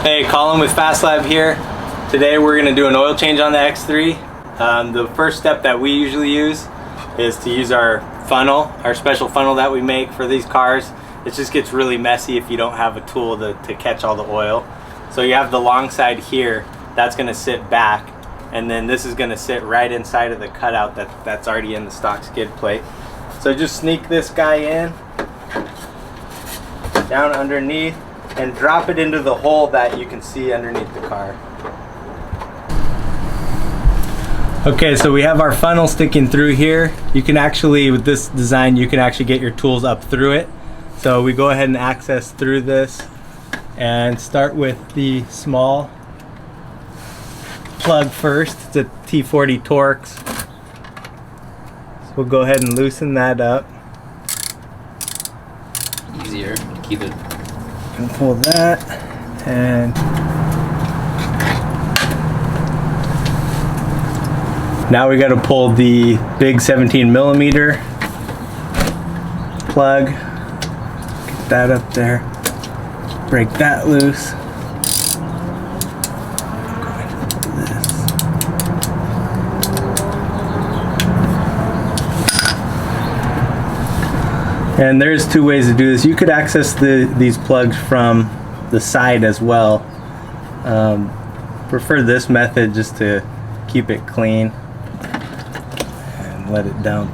Hey, Colin with FastLab here. Today we're going to do an oil change on the X3. The first step that we usually use is to use our funnel, our special funnel that we make for these cars. It just gets really messy if you don't have a tool to catch all the oil. So you have the long side here, that's going to sit back, and then this is going to sit right inside of the cutout that's already in the stock skid plate. So just sneak this guy in, down underneath, and drop it into the hole that you can see underneath the car. Okay, so we have our funnel sticking through here. You can actually, with this design, you can actually get your tools up through it. So we go ahead and access through this and start with the small plug first. It's a T40 Torx. So we'll go ahead and loosen that up. Easier to keep it. And pull that, and now we got to pull the big 17mm plug. Get that up there. Break that loose. And there's two ways to do this. You could access these plugs from the side as well. Prefer this method just to keep it clean and let it dump.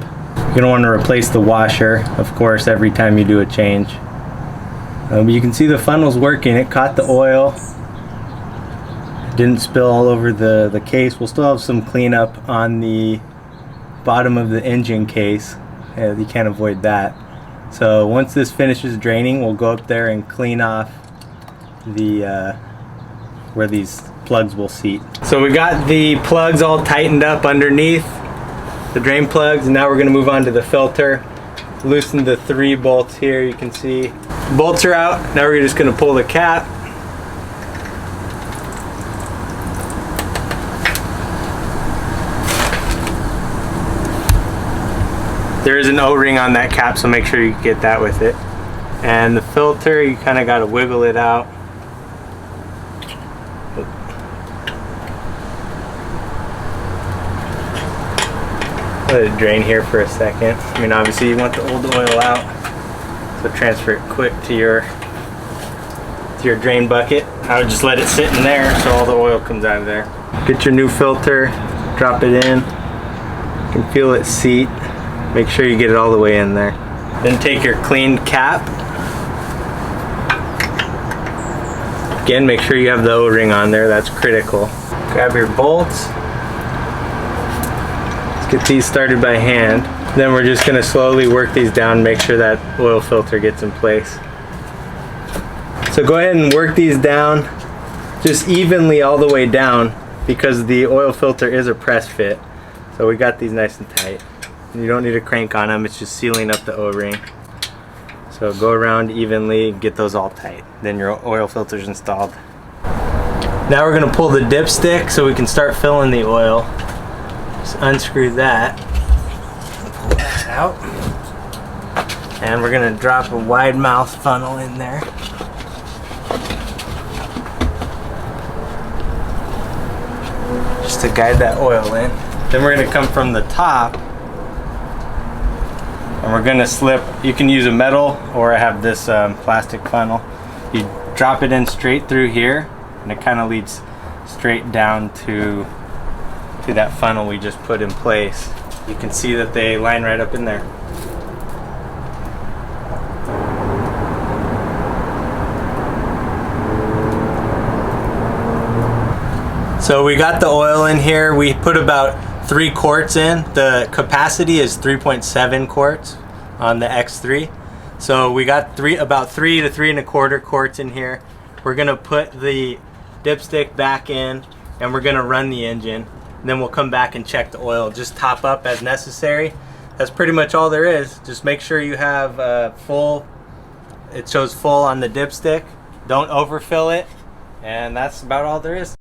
You don't want to replace the washer, of course, every time you do a change. But you can see the funnel's working. It caught the oil. It didn't spill all over the case. We'll still have some cleanup on the bottom of the engine case. You can't avoid that. So once this finishes draining, we'll go up there and clean off the where these plugs will seat. So we got the plugs all tightened up underneath, the drain plugs, and now we're going to move on to the filter. Loosen the 3 bolts here, you can see. Bolts are out, now we're just going to pull the cap. There is an O-ring on that cap, so make sure you get that with it. And the filter, you kind of got to wiggle it out. Let it drain here for a second. I mean, obviously you want the old oil out, so transfer it quick to your drain bucket. I would just let it sit in there so all the oil comes out of there. Get your new filter, drop it in. You can feel it seat. Make sure you get it all the way in there. Then take your cleaned cap. Again, make sure you have the O-ring on there, that's critical. Grab your bolts. Let's get these started by hand. Then we're just gonna slowly work these down, make sure that oil filter gets in place. So go ahead and work these down just evenly all the way down, because the oil filter is a press fit. So we got these nice and tight. You don't need a crank on them, it's just sealing up the O-ring. So go around evenly, get those all tight. Then your oil filter's installed. Now we're gonna pull the dipstick so we can start filling the oil. Just unscrew that, pull that out. And we're gonna drop a wide mouth funnel in there. Just to guide that oil in. Then we're gonna come from the top, and we're gonna slip. You can use a metal, or I have this plastic funnel. You drop it in straight through here, and it kind of leads straight down to that funnel we just put in place. You can see that they line right up in there. So we got the oil in here. We put about 3 quarts in. The capacity is 3.7 quarts on the X3. So we got about 3 to 3 1/4 quarts in here. We're gonna put the dipstick back in, and we're gonna run the engine. And then we'll come back and check the oil. Just top up as necessary. That's pretty much all there is. Just make sure you have full. It shows full on the dipstick. Don't overfill it, and that's about all there is.